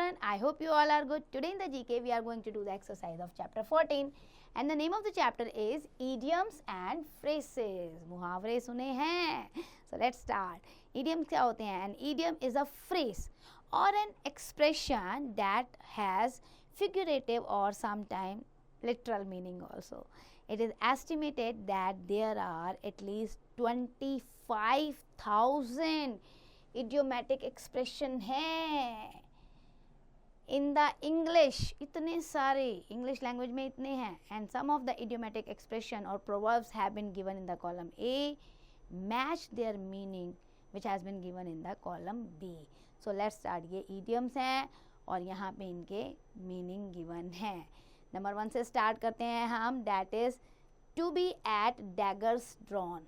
everyone, I hope you all are good. Today in the GK we are going to do the exercise of chapter 14 and the name of the chapter is idioms and phrases. मुहावरे सुने हैं? So let's start. Idioms क्या होते हैं? An idiom is a phrase or an expression that has figurative or sometimes literal meaning also. It is estimated that there are at least 25,000 idiomatic expression है in the English. इतने सारे English language में इतने हैं. And some of the idiomatic expression or proverbs have been given in the column A match their meaning which has been given in the column B. So let's start. ये idioms हैं और यहाँ पे इनके meaning given है. Number 1 से start करते हैं हम. That is to be at daggers drawn.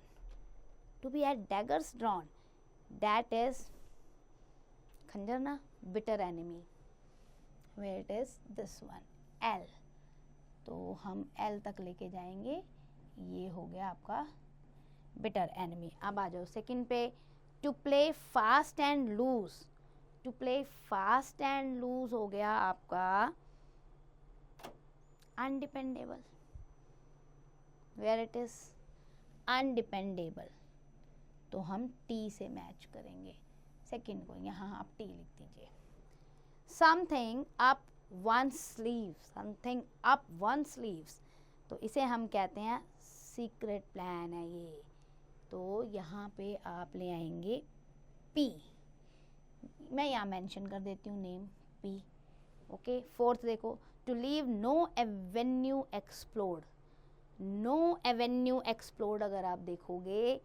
To be at daggers drawn. That is खंजर ना, bitter enemy. Where it is this one L. तो हम L तक लेके जाएंगे. ये हो गया आपका bitter enemy. अब आ जाओ सेकंड पे. To play fast and loose. To play fast and loose हो गया आपका undependable. Where it is undependable. तो हम T से मैच करेंगे सेकंड को. यहाँ आप T लिख दीजिए. Something up one's sleeves. Something up one's sleeves. तो इसे हम कहते हैं सीक्रेट प्लान है ये. तो यहाँ पे आप ले आएंगे P. मैं यहाँ मेंशन कर देती हूँ नेम P. ओके. फोर्थ देखो. To leave no avenue explored. No avenue explored अगर आप देखोगे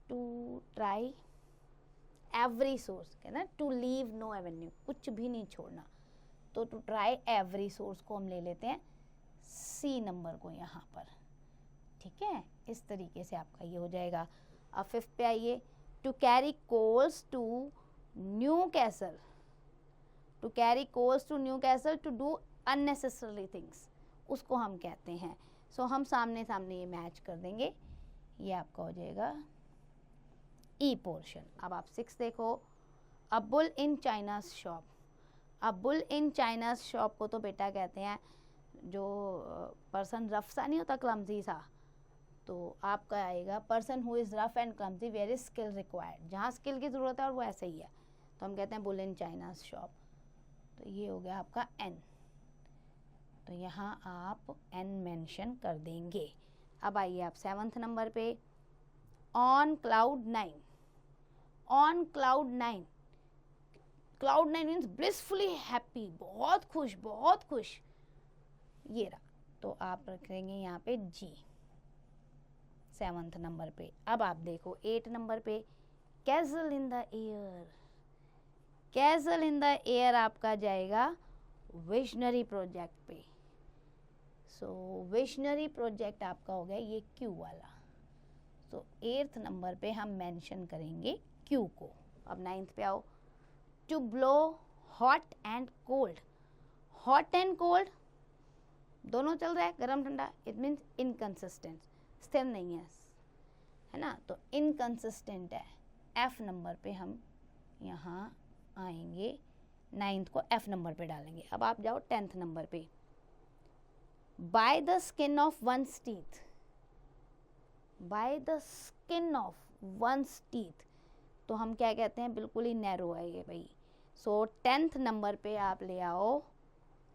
to try every source कहना. To leave no avenue कुछ भी नहीं छोड़ना. तो to try every source को हम ले लेते हैं C नंबर को यहाँ पर. ठीक है. इस तरीके से आपका ये हो जाएगा. अब फिफ्थ पे आइए. To carry coals to Newcastle. To carry coals to Newcastle to do unnecessary things. उसको हम कहते हैं. सो हम सामने सामने ये मैच कर देंगे. ये आपका हो जाएगा ई पोर्शन. अब आप 6 देखो. A bull in China's shop. A bull in China's shop को तो बेटा कहते हैं जो पर्सन रफ सा नहीं होता, क्लमजी सा. तो आपका आएगा person who is rough and clumsy very skill required. जहाँ स्किल की ज़रूरत है और वो ऐसे ही है तो हम कहते हैं बुल इन चाइनाज शॉप. तो ये हो गया आपका एन. तो यहाँ आप एन मेंशन कर देंगे. अब आइए आप 7th नंबर पे. On cloud 9. On cloud 9. Cloud 9 means blissfully happy. बहुत खुश, बहुत खुश. ये रहा. तो आप रखेंगे यहाँ पे जी 7th नंबर पे. अब आप देखो 8 नंबर पे. Castle in the air. Castle in the air आपका जाएगा विजनरी प्रोजेक्ट पे. सो विजनरी प्रोजेक्ट आपका हो गया ये क्यू वाला. सो 8th नंबर पे हम मेंशन करेंगे क्यू को. अब 9th पे आओ. To blow hot and cold. Hot and cold दोनों चल रहा है, गरम ठंडा. इट मीन्स इनकंसिस्टेंट, स्थिर नहीं है ना. तो इनकंसिस्टेंट है. F नंबर पे हम यहाँ आएंगे. 9th को F नंबर पे डालेंगे. अब आप जाओ 10th नंबर पे. By the skin of one's teeth. By the skin of one's teeth तो हम क्या कहते हैं, बिल्कुल ही नैरो है ये भाई. सो 10th नंबर पे आप ले आओ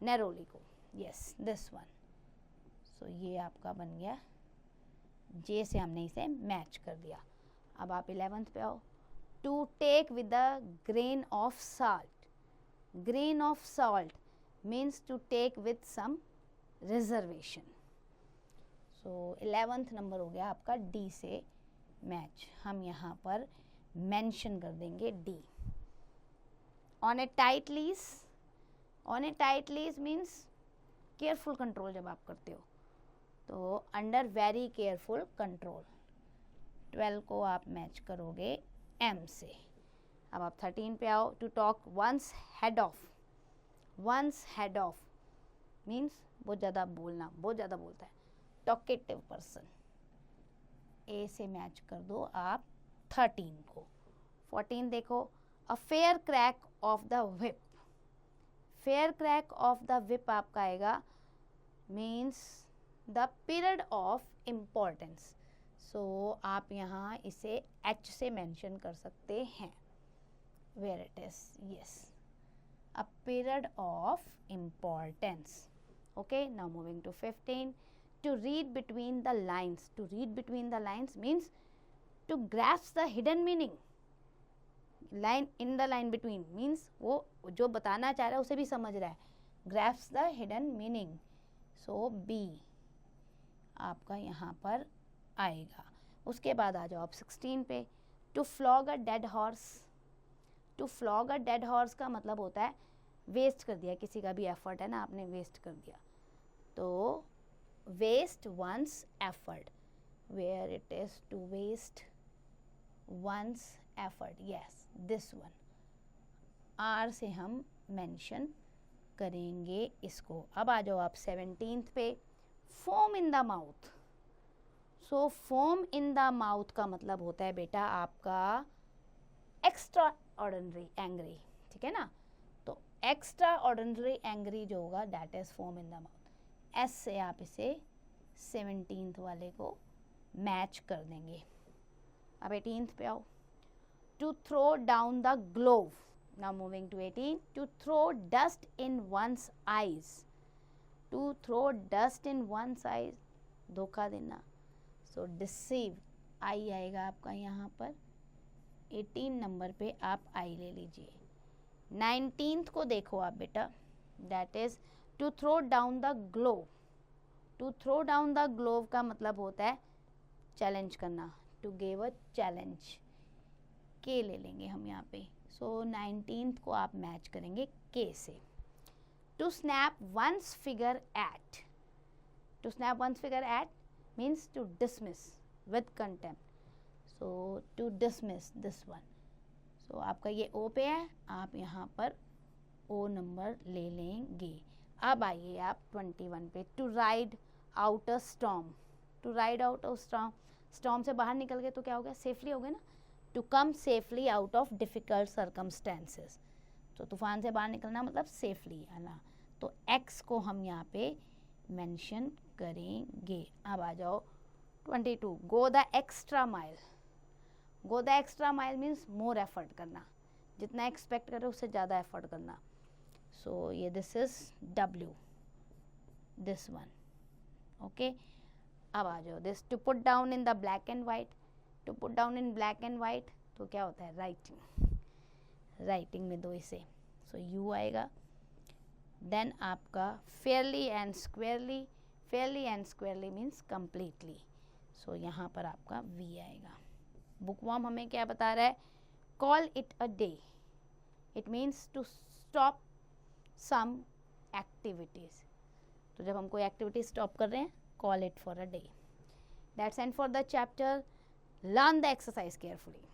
नैरोली को. Yes this one. सो ये आपका बन गया. जे से हमने इसे मैच कर दिया. अब आप 11th पे आओ. To take with the grain of salt. Grain of salt means to take with some reservation. So 11th number हो गया आपका डी से मैच. हम यहाँ पर मेंशन कर देंगे D. On A tight lease. On A tight lease means careful control जब आप करते हो तो अंडर वेरी केयरफुल कंट्रोल. 12 को आप मैच करोगे एम से. अब आप 13 पे आओ. To talk one's head off. One's head off means बहुत ज़्यादा बोलना, बहुत ज़्यादा बोलता है. Talkative person. ए से मैच कर दो आप 13 को. 14 देखो. A fair crack of the whip. Fair crack of the whip आपका आएगा means the period of importance. So आप यहाँ इसे H से मेंशन कर सकते हैं, where it is, yes, a period of importance. Okay, now moving to 15, to read between the lines. To read between the lines means to grasp the hidden meaning. Line in the line between means वो जो बताना चाह रहा है उसे भी समझ रहा है, grasp the hidden meaning. So B आपका यहाँ पर आएगा। उसके बाद आ जाओ आप 16 पे, to flog a dead horse. To flog a dead horse का मतलब होता है वेस्ट कर दिया, किसी का भी एफर्ट है ना, आपने वेस्ट कर दिया, तो waste one's effort, where it is to waste one's effort, yes, this one, R से हम mention करेंगे इसको। अब आ जाओ आप 17th पे, foam in the mouth. so foam in the mouth का मतलब होता है बेटा आपका extra ordinary angry, ठीक है ना, तो extra ordinary angry जो होगा that is foam in the mouth। S से आप इसे 17th वाले को मैच कर देंगे। अब 18th पे आओ, to throw down the glove. Now moving to 18, to throw dust in one's eyes. To throw dust in one's eyes, धोखा देना, सो डिसीव, आई आएगा आपका यहाँ पर। 18 नंबर पे आप आई ले लीजिए। 19th को देखो आप बेटा, that is to throw down the glove. To throw down the glove का मतलब होता है चैलेंज करना, टू गिव अ चैलेंज, के ले लेंगे हम यहाँ पे। सो 19th को आप मैच करेंगे के से। To snap one's figure at. To snap one's figure at means to dismiss with contempt, so to dismiss this one. So आपका ये ओ पे है, आप यहाँ पर ओ नंबर ले लेंगे। अब आइए आप 21 पे, to ride out a storm. To ride out a storm, storm से बाहर निकल गए तो क्या हो गया, सेफली हो गए ना। To come safely out of difficult circumstances, तो तूफान से बाहर निकलना मतलब सेफली आना, तो एक्स को हम यहाँ पे मेंशन करेंगे। अब आ जाओ 22, go the extra mile. Go the extra mile means more effort करना, जितना एक्सपेक्ट करो उससे ज़्यादा एफर्ट करना। सो ये this is W, this one, okay. अब आ जाओ this, to put down in the black and white. To put down in black and white तो क्या होता है, राइटिंग, राइटिंग में दो इसे, सो U आएगा। देन आपका fairly and squarely. Fairly and squarely means completely, so यहाँ पर आपका V आएगा। बुकवर्म हमें क्या बता रहा है, call it a day. It means to stop some activities, तो जब हम कोई एक्टिविटी स्टॉप कर रहे हैं, call it for a day. That's end for the chapter, learn the exercise carefully.